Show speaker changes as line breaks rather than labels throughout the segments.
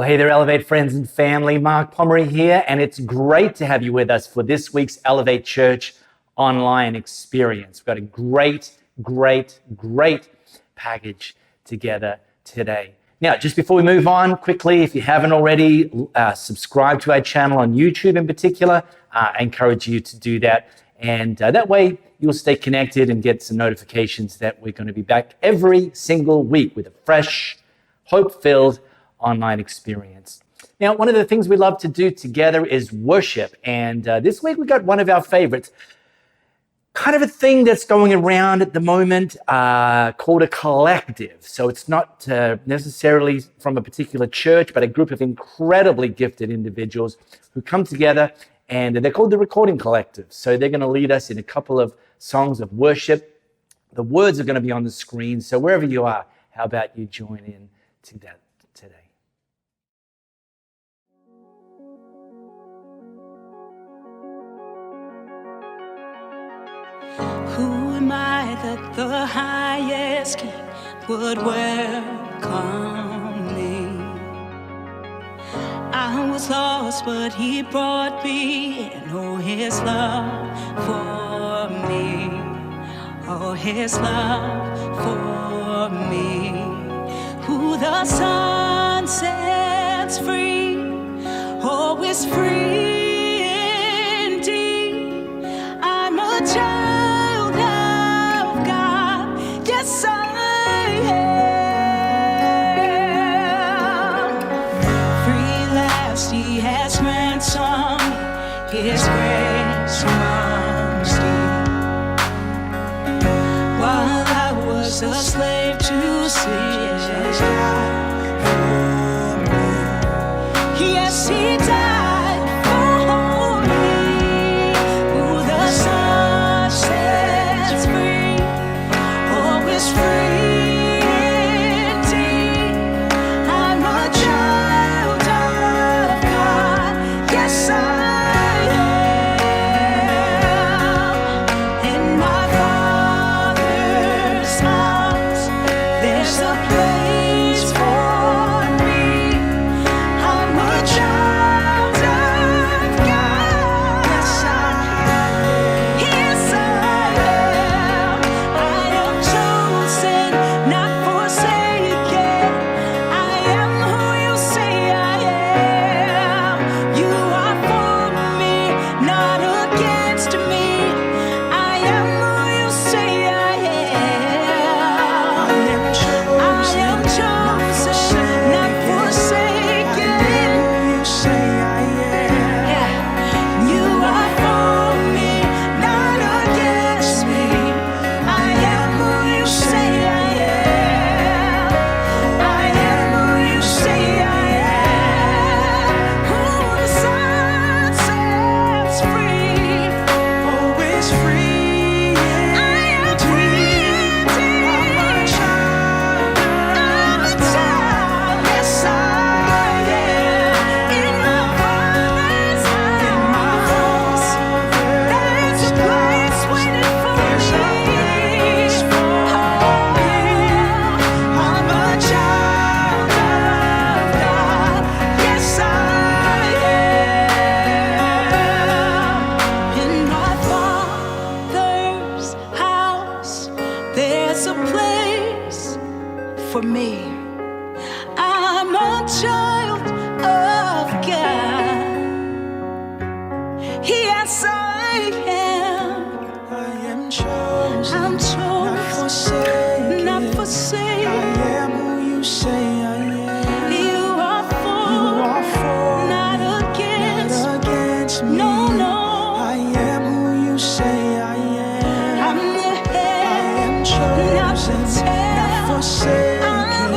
Well, hey there, Elevate friends and family. Mark Pomeroy here, and it's great to have you with us for this week's Elevate Church online experience. We've got a great package together today. Now, just before we move on, quickly, if you haven't already, subscribe to our channel on YouTube in particular. I encourage you to do that, and that way you'll stay connected and get some notifications that we're going to be back every single week with a fresh, hope-filled online experience. Now, one of the things we love to do together is worship, and this week we got one of our favorites, kind of a thing that's going around at the moment called a collective. So it's not necessarily from a particular church, but a group of incredibly gifted individuals who come together, and they're called the Recording Collective. So they're going to lead us in a couple of songs of worship. The words are going to be on the screen, so wherever you are, how about you join in to that today?
Who am I that the highest king would welcome me? I was lost, but he brought me in. Oh, his love for me. Oh, his love for me. Who the Son sets free, oh, is free indeed. I'm a child of God, yes I am. Free last, he has ransomed his grace runs deep. While I was a slave to sin, yes, he died for me. Who the Son sets free, oh, is free indeed. I'm a child of God, yes I am. In my Father's house, there's a place for me. I'm a child of God, yes I am. Yes I am. I am chosen, not forsaken. I am who you say I am. You are for me, not against me. I am who you say I am. I am chosen, not forsaken. Yeah. You are for me, not against me. I am who you say I am. I am who you say I am. Who the Son sets free, oh, is free. I am free indeed. I'm a child, yes I am. In my Father's house, there's a place waiting for me. I'm a child of God, yes I am. In my Father's house, there's a place for me. I'm a child of God. Yes, I am.
I am chosen,
I'm chosen, not
I
forsaken.
am who you say I am.
You are
You are
for,
for
not
me,
against.
not against me.
No, no.
I am who you say I am.
I'm the
I am
head, not the
chosen, not
tail.
forsaken.
I'm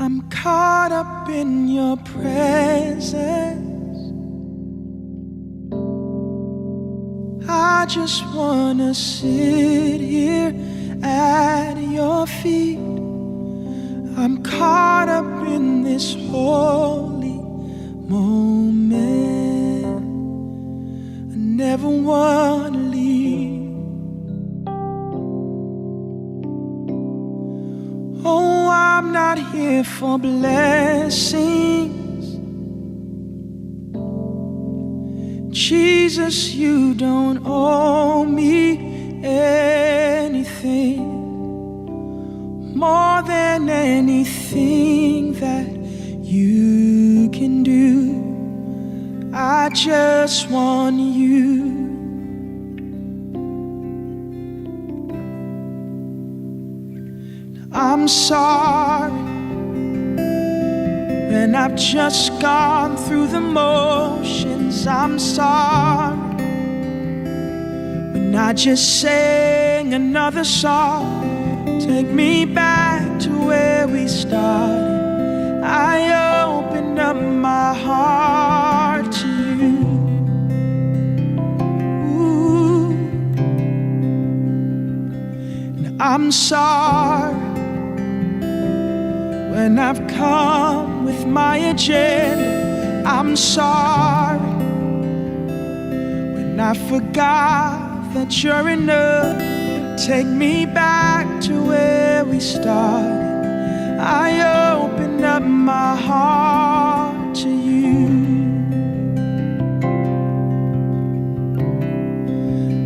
I'm caught up in your presence. I just wanna sit here at your feet. I'm caught up in this holy moment. I never wanna leave. Oh, I'm not here for blessings. Jesus, you don't owe me anything more than anything that you can do. I just want you. I'm sorry when I've just gone through the motions. I'm sorry when I just sang another song. Take me back to where we started. I open up my heart to you. Ooh. And I'm sorry when I've come with my agenda. I'm sorry when I forgot that you're enough. Take me back to where we started. I open up my heart to you.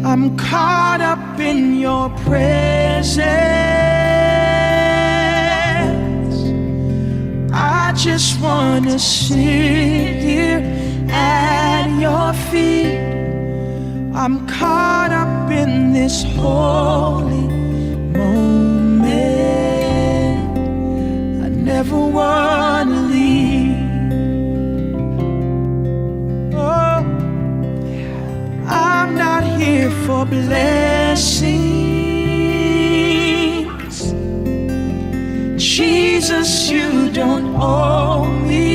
I'm caught up in your presence. I just wanna sit here at your feet. I'm caught up in this holy moment. I never wanna leave. Oh, I'm not here for blessings. Jesus, you don't owe me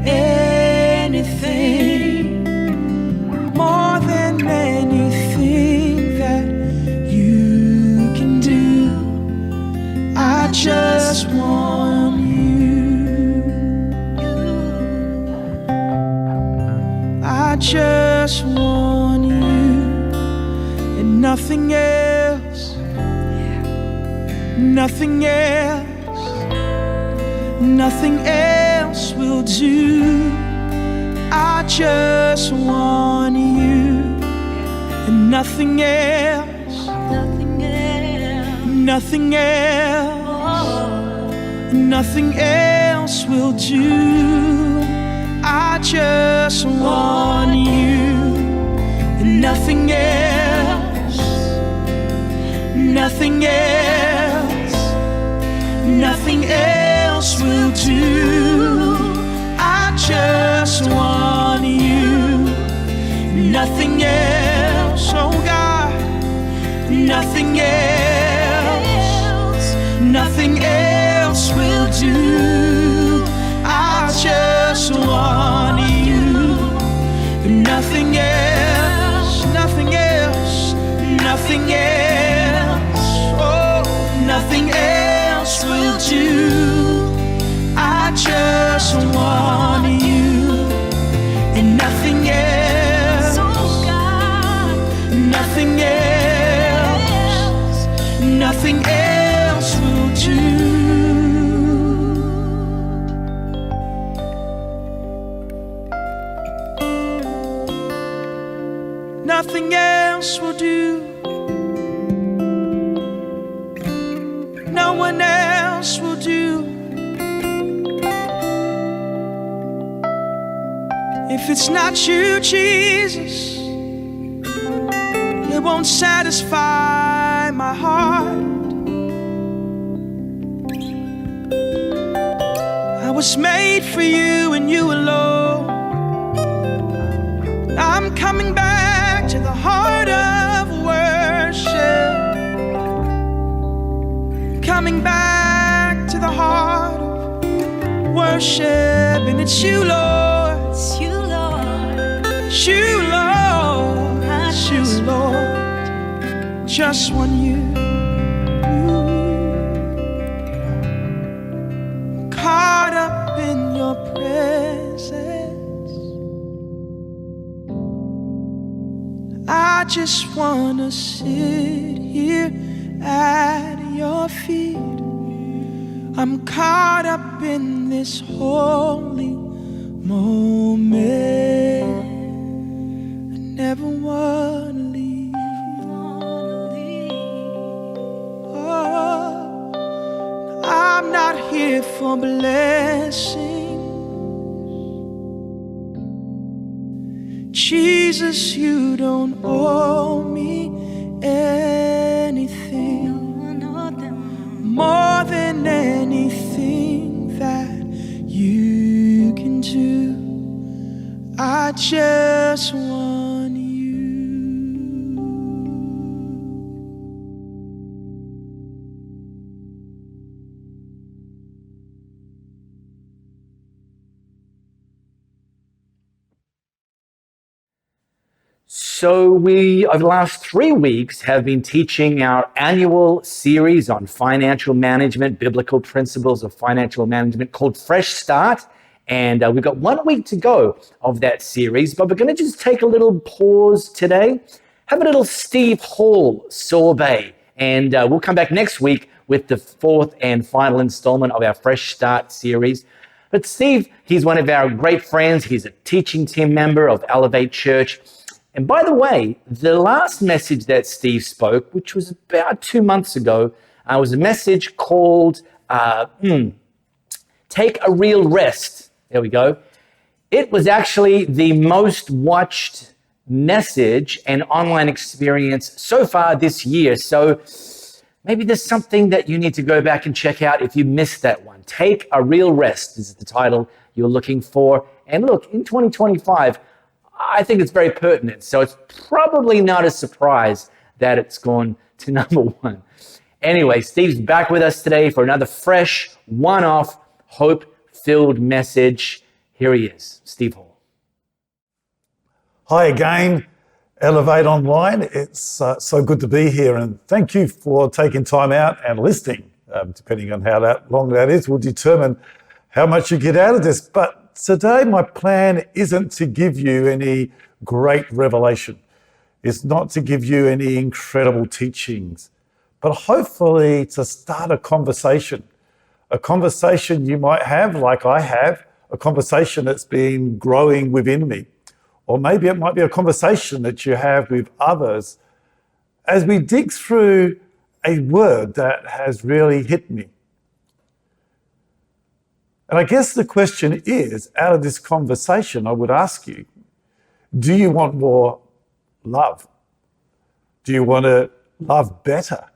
anything more than anything that you can do. I just want you. I just want you and nothing else. Nothing else. Nothing else will do. I just want you and nothing else.
Nothing else.
Nothing else. Nothing else will do. I just want you and nothing else. Nothing else. Nothing else will do. I just want you. Nothing else, oh God. Nothing else. Nothing else will do. I just want you. Nothing else. Nothing else. Nothing else. Oh, nothing else will do. I just want you and nothing else.
Oh God.
Nothing else. Nothing else will do. Nothing else will do. No one else will do. If it's not you, Jesus, it won't satisfy my heart. I was made for you and you alone. I'm coming back to the heart of worship. Coming back to the heart of It's you, Lord.
It's you, Lord.
It's you, Lord.
I
It's you,
just
Lord. Just want you. Caught up in your presence. I just wanna sit here at your feet. I'm caught up in this holy moment. I never wanna leave. Oh, I'm not here for blessing. Jesus, you don't owe me anything more than anything that you can do. I just want you.
So we, over the last 3 weeks, have been teaching our annual series on financial management, biblical principles of financial management called Fresh Start. And we've got 1 week to go of that series, but we're going to just take a little pause today, have a little Steve Hall sorbet, and we'll come back next week with the 4th and final installment of our Fresh Start series. But Steve, he's one of our great friends. He's a teaching team member of Elevate Church. And by the way, the last message that Steve spoke, which was about 2 months ago, was a message called Take a Real Rest. There we go. It was actually the most watched message and online experience so far this year. So maybe there's something that you need to go back and check out if you missed that one. Take a Real Rest is the title you're looking for. And look, in 2025, I think it's very pertinent. So it's probably not a surprise that it's gone to number 1. Anyway, Steve's back with us today for another fresh, one-off, hope-filled message. Here he is, Steve Hall.
Hi again, Elevate Online. It's so good to be here, and thank you for taking time out and listening. Depending on how long that is, will determine how much you get out of this. But today, my plan isn't to give you any great revelation. It's not to give you any incredible teachings, but hopefully to start a conversation you might have, like I have, a conversation that's been growing within me. Or maybe it might be a conversation that you have with others as we dig through a word that has really hit me. And I guess the question is, out of this conversation, I would ask you, do you want more love? Do you want to love better?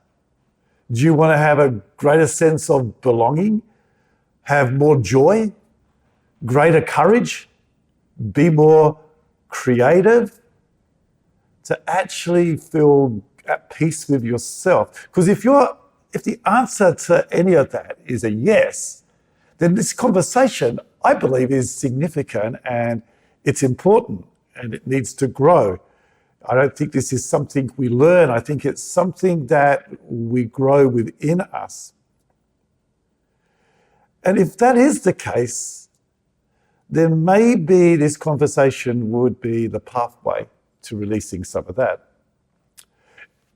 Do you want to have a greater sense of belonging? Have more joy? Greater courage? Be more creative? To actually feel at peace with yourself? Because if the answer to any of that is a yes, then this conversation, I believe, is significant and it's important and it needs to grow. I don't think this is something we learn. I think it's something that we grow within us. And if that is the case, then maybe this conversation would be the pathway to releasing some of that.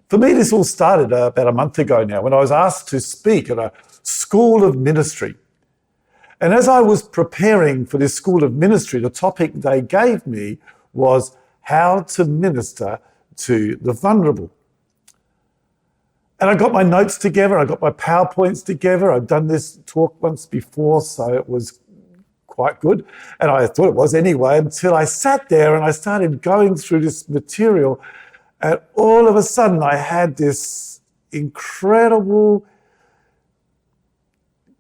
For me, this all started about a month ago now when I was asked to speak at a school of ministry. And as I was preparing for this school of ministry, the topic they gave me was how to minister to the vulnerable. And I got my notes together, I got my PowerPoints together. I'd done this talk once before, so it was quite good. And I thought it was anyway, until I sat there and I started going through this material. And all of a sudden, I had this incredible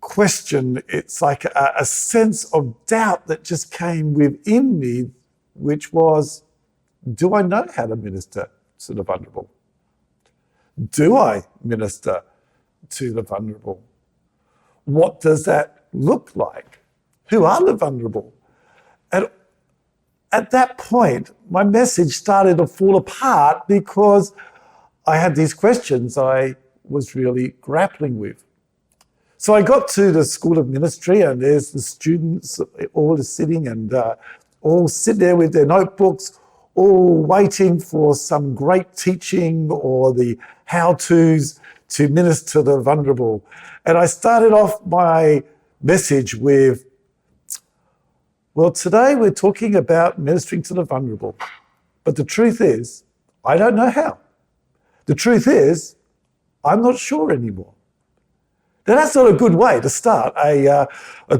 question. It's like a sense of doubt that just came within me, which was, do I know how to minister to the vulnerable? Do I minister to the vulnerable? What does that look like? Who are the vulnerable? at that point, my message started to fall apart because I had these questions I was really grappling with. So I got to the School of Ministry, and there's the students all sitting and all sit there with their notebooks, all waiting for some great teaching or the how-tos to minister to the vulnerable. And I started off my message with, well, today we're talking about ministering to the vulnerable. But the truth is, I don't know how. The truth is, I'm not sure anymore. Now, that's not a good way to start a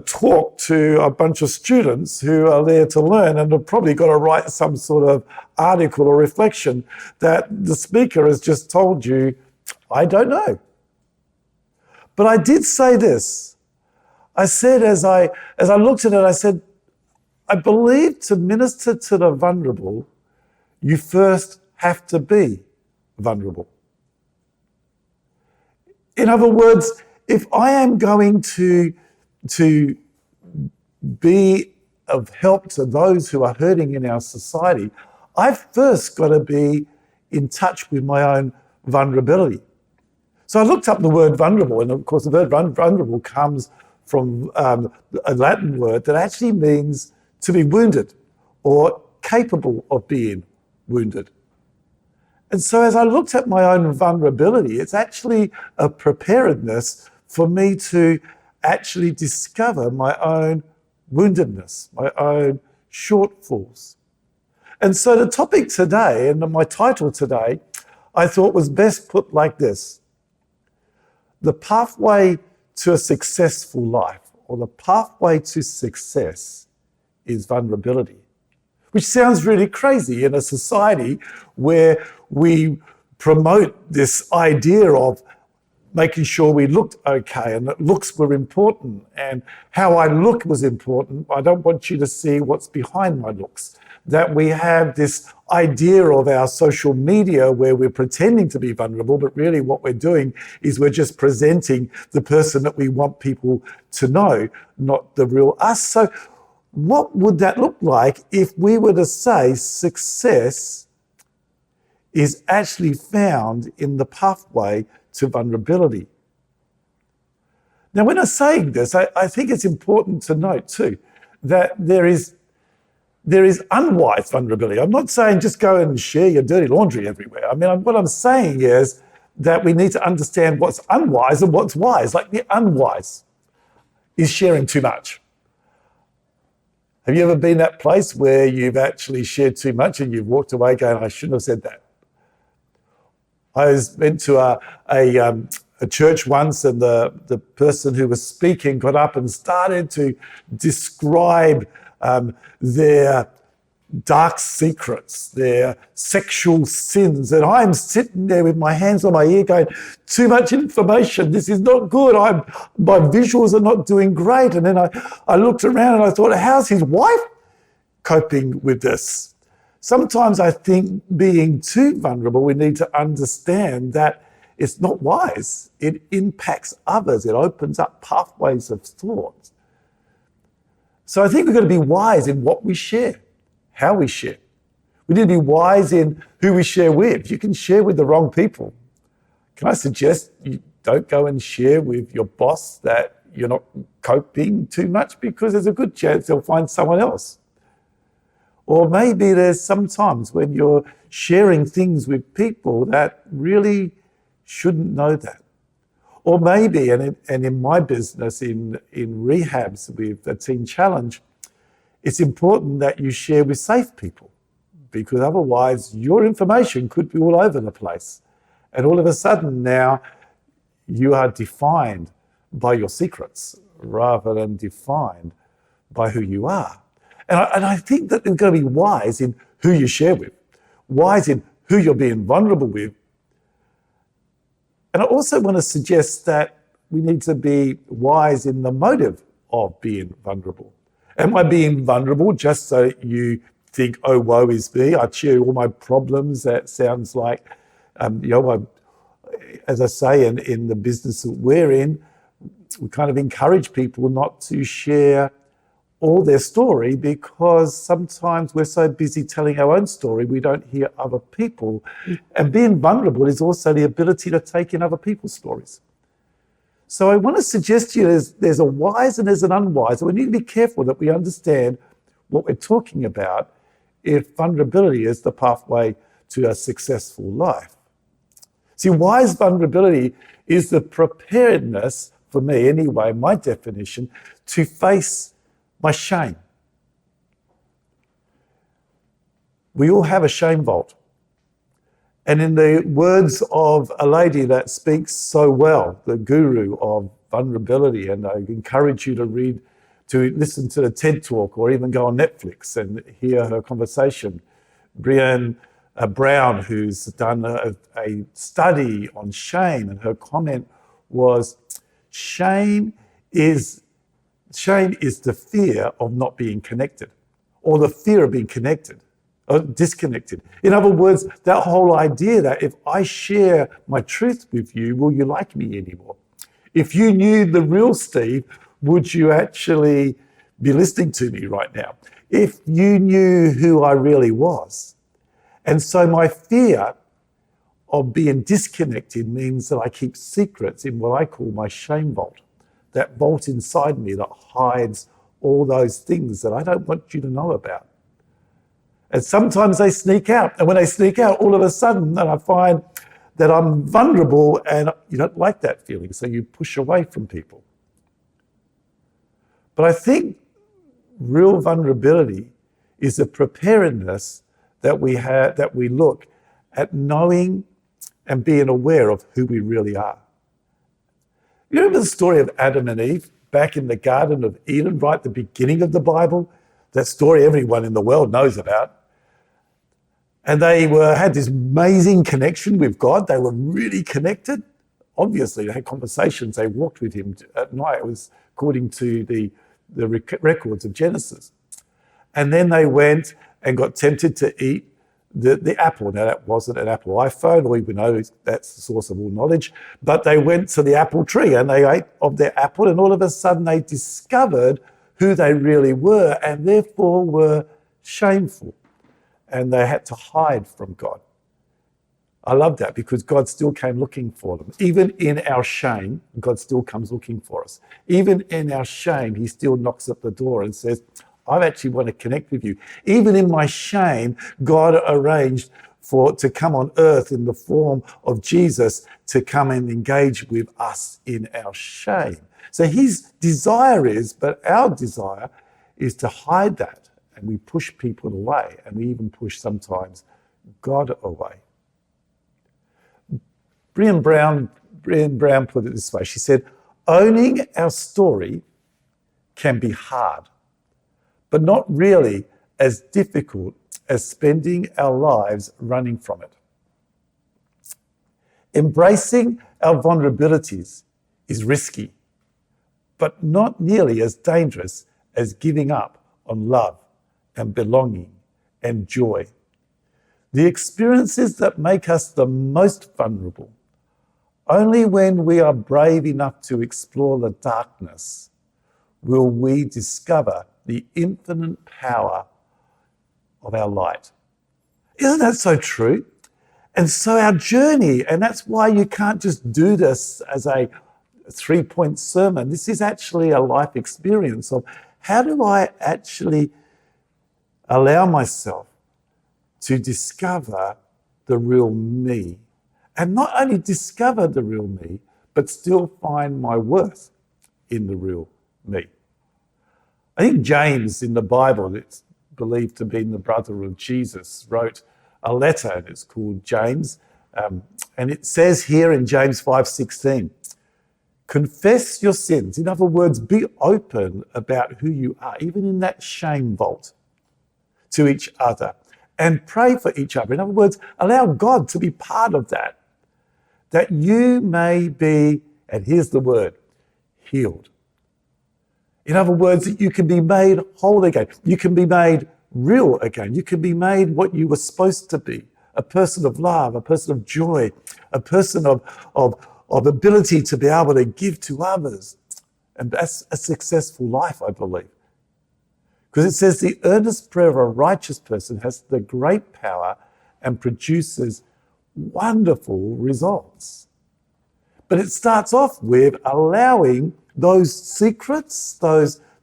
talk to a bunch of students who are there to learn and have probably got to write some sort of article or reflection that the speaker has just told you, I don't know. But I did say this. I said, as I looked at it, I said, I believe to minister to the vulnerable, you first have to be vulnerable. In other words, if I am going to be of help to those who are hurting in our society, I've first got to be in touch with my own vulnerability. So I looked up the word vulnerable, and of course the word vulnerable comes from a Latin word that actually means to be wounded or capable of being wounded. And so as I looked at my own vulnerability, it's actually a preparedness for me to actually discover my own woundedness, my own shortfalls. And so the topic today, and my title today, I thought was best put like this: the pathway to a successful life, or the pathway to success, is vulnerability. Which sounds really crazy in a society where we promote this idea of making sure we looked okay and that looks were important and how I look was important. I don't want you to see what's behind my looks. That we have this idea of our social media where we're pretending to be vulnerable, but really what we're doing is we're just presenting the person that we want people to know, not the real us. So what would that look like if we were to say success is actually found in the pathway to vulnerability? Now, when I'm saying this, I think it's important to note too that there is unwise vulnerability. I'm not saying just go and share your dirty laundry everywhere. I mean, what I'm saying is that we need to understand what's unwise and what's wise. Like the unwise is sharing too much. Have you ever been that place where you've actually shared too much and you've walked away going, I shouldn't have said that? I went to a church once, and the person who was speaking got up and started to describe their dark secrets, their sexual sins. And I'm sitting there with my hands on my ear going, too much information, this is not good. My visuals are not doing great. And then I looked around and I thought, how's his wife coping with this? Sometimes I think being too vulnerable, we need to understand that it's not wise. It impacts others. It opens up pathways of thought. So I think we've got to be wise in what we share, how we share. We need to be wise in who we share with. You can share with the wrong people. Can I suggest you don't go and share with your boss that you're not coping too much, because there's a good chance they'll find someone else. Or maybe there's some times when you're sharing things with people that really shouldn't know that. Or maybe, and in my business, in rehabs with the Teen Challenge, it's important that you share with safe people, because otherwise your information could be all over the place. And all of a sudden now you are defined by your secrets rather than defined by who you are. And I think that you've got to be wise in who you share with, wise in who you're being vulnerable with. And I also want to suggest that we need to be wise in the motive of being vulnerable. Am I being vulnerable just so you think, oh, woe is me, I share all my problems? That sounds like, as I say, in the business that we're in, we kind of encourage people not to share all their story, because sometimes we're so busy telling our own story, we don't hear other people. And being vulnerable is also the ability to take in other people's stories. So I want to suggest to you there's a wise and there's an unwise. And we need to be careful that we understand what we're talking about if vulnerability is the pathway to a successful life. See, wise vulnerability is the preparedness, for me anyway, my definition, to face my shame. We all have a shame vault. And in the words of a lady that speaks so well, the guru of vulnerability, and I encourage you to listen to the TED Talk or even go on Netflix and hear her conversation. Brené Brown, who's done a study on shame, and her comment was, shame is the fear of not being connected, or the fear of being connected, or disconnected. In other words, that whole idea that if I share my truth with you, will you like me anymore? If you knew the real Steve, would you actually be listening to me right now? If you knew who I really was. And so my fear of being disconnected means that I keep secrets in what I call my shame vault. That vault inside me that hides all those things that I don't want you to know about. And sometimes they sneak out. And when they sneak out, all of a sudden, then I find that I'm vulnerable and you don't like that feeling. So you push away from people. But I think real vulnerability is the preparedness that we have, that we look at knowing and being aware of who we really are. You remember the story of Adam and Eve back in the Garden of Eden, right at the beginning of the Bible? That story everyone in the world knows about. And they had this amazing connection with God. They were really connected. Obviously, they had conversations. They walked with him at night. It was according to the records of Genesis. And then they went and got tempted to eat the apple. Now, that wasn't an Apple iPhone, or even though that's the source of all knowledge, but they went to the apple tree and they ate of their apple, and all of a sudden they discovered who they really were, and therefore were shameful, and they had to hide from God. I love that, because God still came looking for them. Even in our shame, God still comes looking for us. Even in our shame, he still knocks at the door and says, I actually want to connect with you. Even in my shame, God arranged to come on earth in the form of Jesus to come and engage with us in our shame. So his desire is, but our desire is to hide that. And we push people away, and we even push sometimes God away. Brené Brown put it this way. She said, owning our story can be hard, but not really as difficult as spending our lives running from it. Embracing our vulnerabilities is risky, but not nearly as dangerous as giving up on love and belonging and joy. The experiences that make us the most vulnerable, only when we are brave enough to explore the darkness will we discover the infinite power of our light. Isn't that so true? And so our journey, and that's why you can't just do this as a 3-point sermon. This is actually a life experience of how do I actually allow myself to discover the real me, and not only discover the real me, but still find my worth in the real me. I think James in the Bible, it's believed to be the brother of Jesus, wrote a letter, and it's called James. And it says here in James 5:16, confess your sins. In other words, be open about who you are, even in that shame vault, to each other, and pray for each other. In other words, allow God to be part of that you may be, and here's the word, healed. In other words, that you can be made whole again. You can be made real again. You can be made what you were supposed to be, a person of love, a person of joy, a person of ability to be able to give to others. And that's a successful life, I believe. Because it says the earnest prayer of a righteous person has the great power and produces wonderful results. But it starts off with allowing those secrets,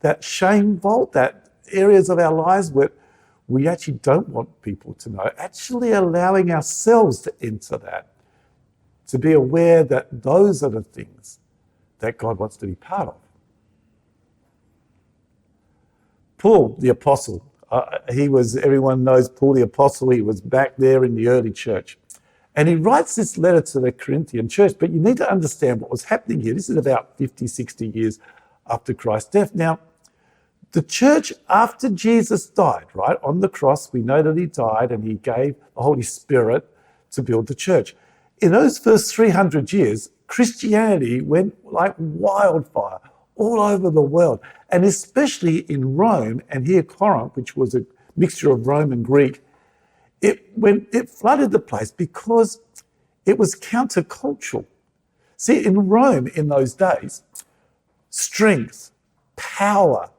that shame vault, that areas of our lives where we actually don't want people to know, actually allowing ourselves to enter that, to be aware that those are the things that God wants to be part of. Paul the Apostle, everyone knows Paul the Apostle, he was back there in the early church. And he writes this letter to the Corinthian church, but you need to understand what was happening here. This is about 50, 60 years after Christ's death. Now, the church, after Jesus died, right, on the cross, we know that he died and he gave the Holy Spirit to build the church. In those first 300 years, Christianity went like wildfire all over the world, and especially in Rome and here Corinth, which was a mixture of Rome and Greek. It flooded the place because it was countercultural. See, in Rome in those days, strength, power,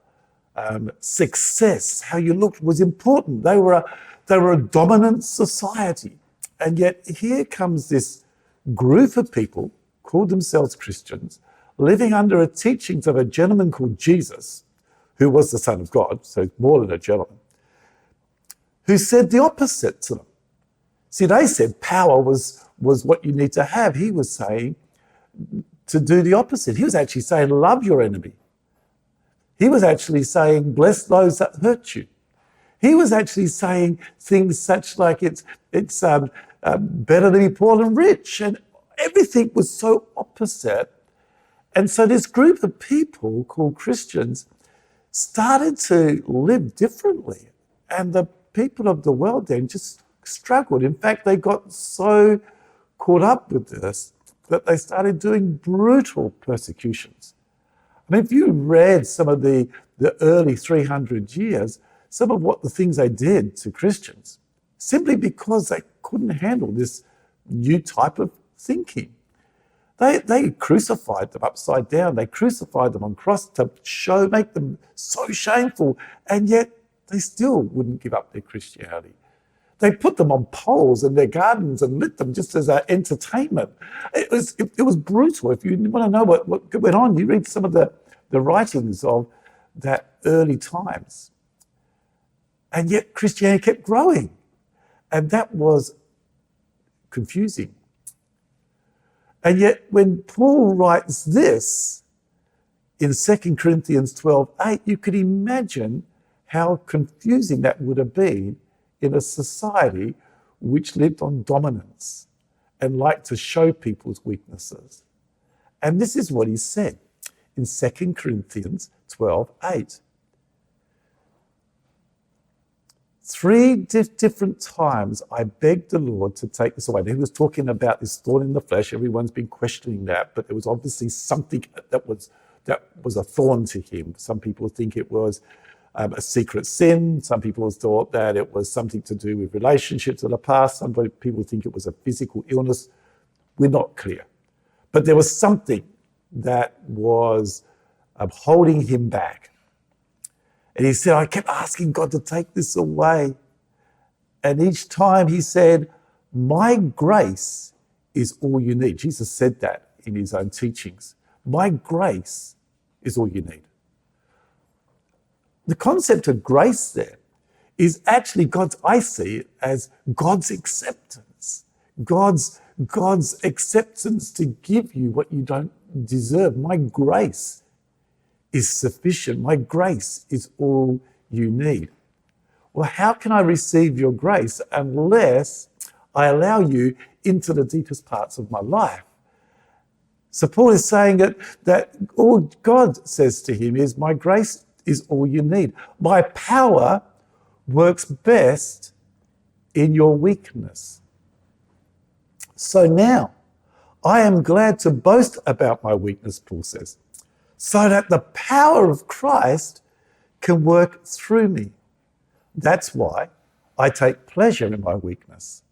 success, how you looked was important. They were a dominant society. And yet here comes this group of people called themselves Christians, living under the teachings of a gentleman called Jesus, who was the Son of God, so more than a gentleman, who said the opposite to them. See, they said power was what you need to have. He was saying to do the opposite. He was actually saying, love your enemy. He was actually saying, bless those that hurt you. He was actually saying things such like it's better to be poor than rich. And everything was so opposite. And so this group of people called Christians started to live differently. And the people of the world then just struggled. In fact, they got so caught up with this that they started doing brutal persecutions. I mean, if you read some of the early 300 years, some of what the things they did to Christians, simply because they couldn't handle this new type of thinking. They crucified them upside down. They crucified them on cross to make them so shameful, and yet they still wouldn't give up their Christianity. They put them on poles in their gardens and lit them just as an entertainment. It was brutal. If you want to know what went on, you read some of the writings of that early times. And yet Christianity kept growing. And that was confusing. And yet when Paul writes this in 2 Corinthians 12:8, you could imagine how confusing that would have been in a society which lived on dominance and liked to show people's weaknesses. And this is what he said in 2 Corinthians 12:8. 3 different times I begged the Lord to take this away. And he was talking about this thorn in the flesh. Everyone's been questioning that, but there was obviously something that was a thorn to him. Some people think it was a secret sin. Some people thought that it was something to do with relationships of the past. Some people think it was a physical illness. We're not clear. But there was something that was holding him back. And he said, I kept asking God to take this away. And each time he said, my grace is all you need. Jesus said that in his own teachings. My grace is all you need. The concept of grace there is actually I see it as God's acceptance. God's acceptance to give you what you don't deserve. My grace is sufficient. My grace is all you need. Well, how can I receive your grace unless I allow you into the deepest parts of my life? So Paul is saying that all God says to him is, my grace is all you need. My power works best in your weakness. So now I am glad to boast about my weakness, Paul says, so that the power of Christ can work through me. That's why I take pleasure in my weakness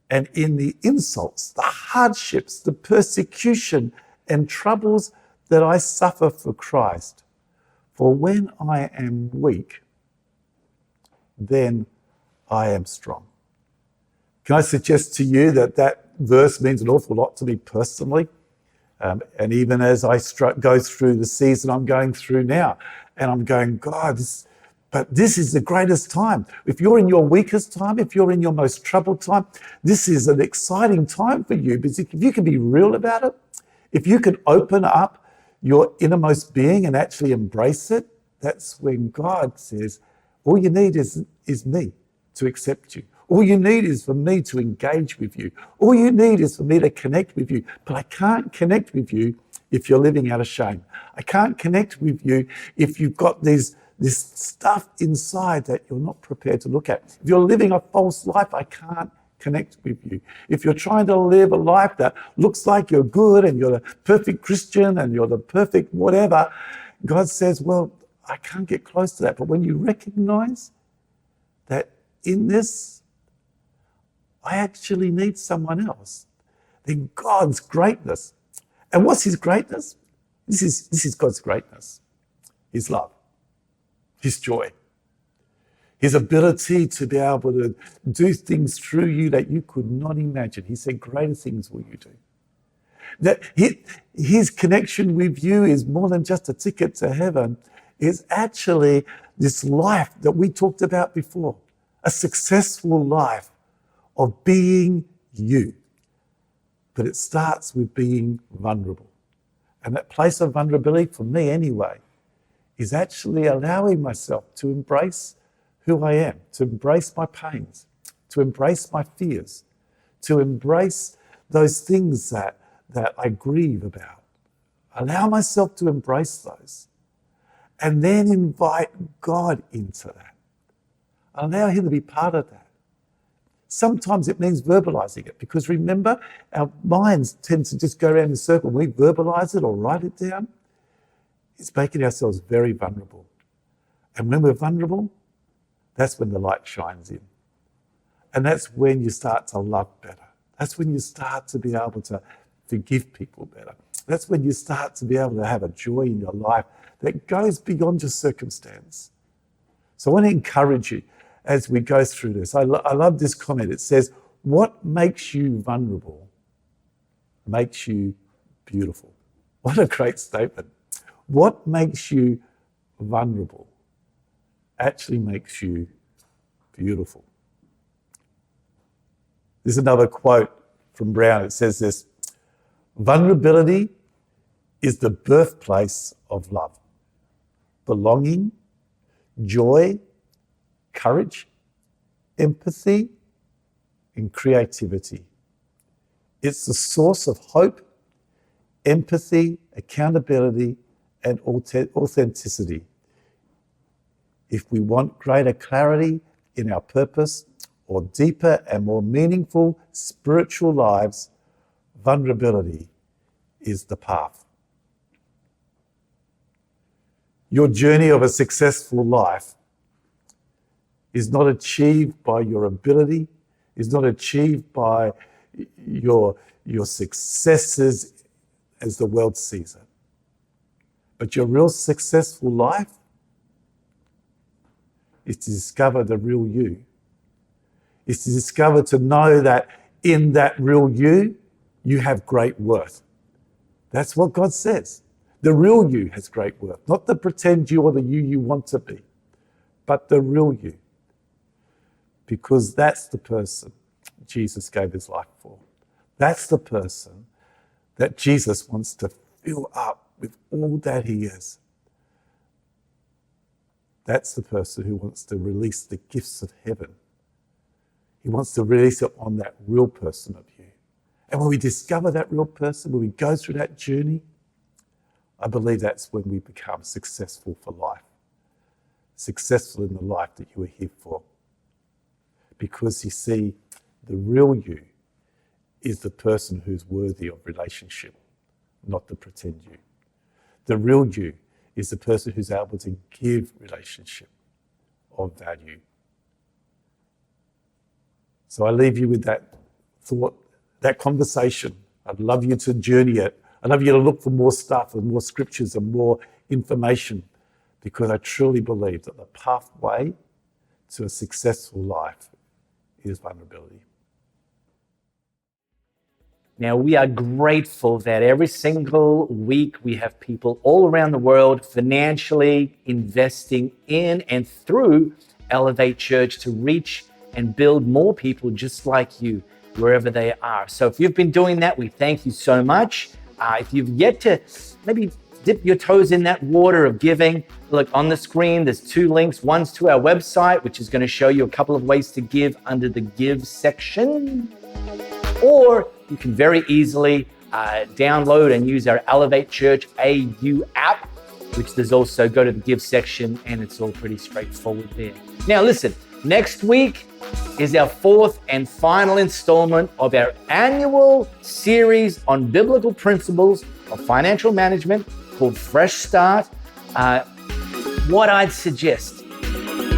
and in the insults, the hardships, the persecution and troubles that I suffer for Christ. For when I am weak, then I am strong. Can I suggest to you that that verse means an awful lot to me personally? And even as I go through the season I'm going through now, and I'm going, God, but this is the greatest time. If you're in your weakest time, if you're in your most troubled time, this is an exciting time for you. Because if you can be real about it, if you can open up your innermost being and actually embrace it, that's when God says, all you need is me to accept you. All you need is for me to engage with you. All you need is for me to connect with you. But I can't connect with you if you're living out of shame. I can't connect with you if you've got this stuff inside that you're not prepared to look at. If you're living a false life, I can't connect with you. If you're trying to live a life that looks like you're good and you're the perfect Christian and you're the perfect whatever, God says, well, I can't get close to that. But when you recognize that in this, I actually need someone else, then God's greatness. And what's his greatness? This is God's greatness. His love, his joy, his ability to be able to do things through you that you could not imagine. He said, greater things will you do. That his connection with you is more than just a ticket to heaven. It's actually this life that we talked about before, a successful life of being you. But it starts with being vulnerable. And that place of vulnerability, for me anyway, is actually allowing myself to embrace who I am, to embrace my pains, to embrace my fears, to embrace those things that I grieve about. Allow myself to embrace those. And then invite God into that. Allow him to be part of that. Sometimes it means verbalizing it, because remember, our minds tend to just go around in a circle. When we verbalize it or write it down, it's making ourselves very vulnerable. And when we're vulnerable, that's when the light shines in. And that's when you start to love better. That's when you start to be able to forgive people better. That's when you start to be able to have a joy in your life that goes beyond your circumstance. So I want to encourage you as we go through this. I love this comment. It says, what makes you vulnerable makes you beautiful. What a great statement. What makes you vulnerable actually makes you beautiful. There's another quote from Brown. It says this: vulnerability is the birthplace of love, belonging, joy, courage, empathy, and creativity. It's the source of hope, empathy, accountability, and authenticity. If we want greater clarity in our purpose or deeper and more meaningful spiritual lives, vulnerability is the path. Your journey of a successful life is not achieved by your ability, is not achieved by your successes as the world sees it. But your real successful life is to discover the real you. Is to discover, to know that in that real you, you have great worth. That's what God says. The real you has great worth, not the pretend you or the you want to be, but the real you. Because that's the person Jesus gave his life for. That's the person that Jesus wants to fill up with all that he is. That's the person who wants to release the gifts of heaven. He wants to release it on that real person of you. And when we discover that real person, when we go through that journey, I believe that's when we become successful for life. Successful in the life that you were here for. Because you see, the real you is the person who's worthy of relationship, not the pretend you. The real you is the person who's able to give relationship of value. So I leave you with that thought, that conversation. I'd love you to journey it. I'd love you to look for more stuff and more scriptures and more information, because I truly believe that the pathway to a successful life is vulnerability.
Now, we are grateful that every single week we have people all around the world financially investing in and through Elevate Church to reach and build more people just like you wherever they are. So if you've been doing that, we thank you so much. If you've yet to maybe dip your toes in that water of giving, look on the screen, there's 2 links. One's to our website, which is going to show you a couple of ways to give under the Give section. Or you can very easily download and use our Elevate Church AU app, which there's also go to the Give section, and it's all pretty straightforward there. Now listen, next week is our 4th and final installment of our annual series on biblical principles of financial management called Fresh Start. What I'd suggest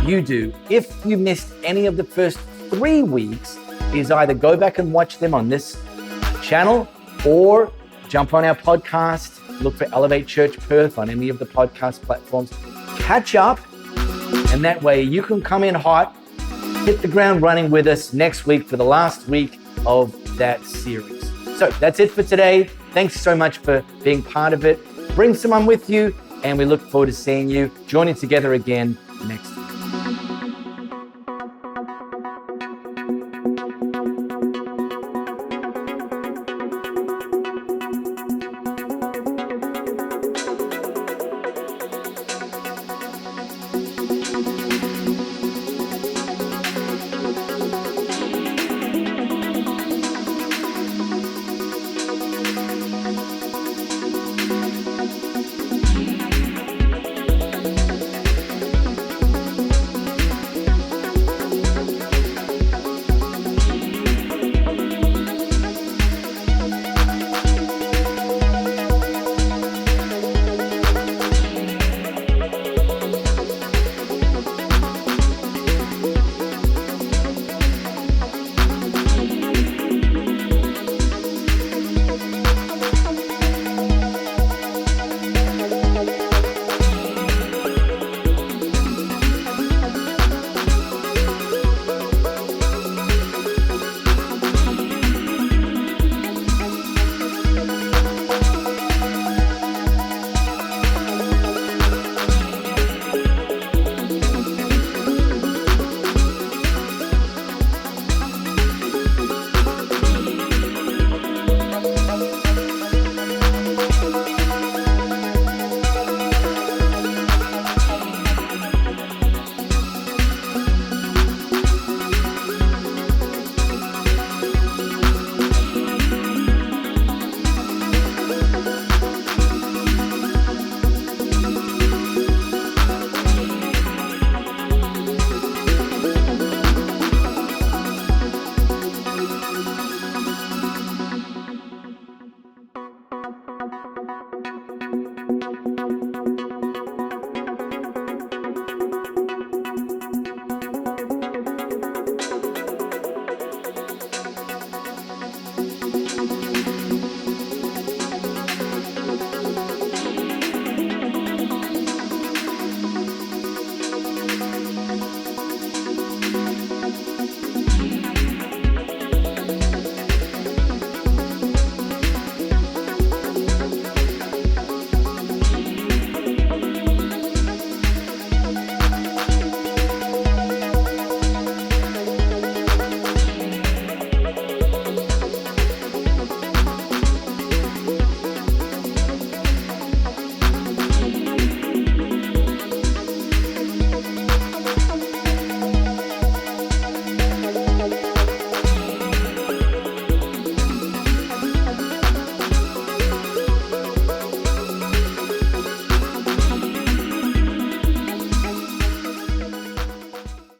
you do, if you missed any of the first 3 weeks, is either go back and watch them on this channel or jump on our podcast, look for Elevate Church Perth on any of the podcast platforms, catch up, and that way you can come in hot, hit the ground running with us next week for the last week of that series. So that's it for today. Thanks so much for being part of it. Bring someone with you, and we look forward to seeing you joining together again next week.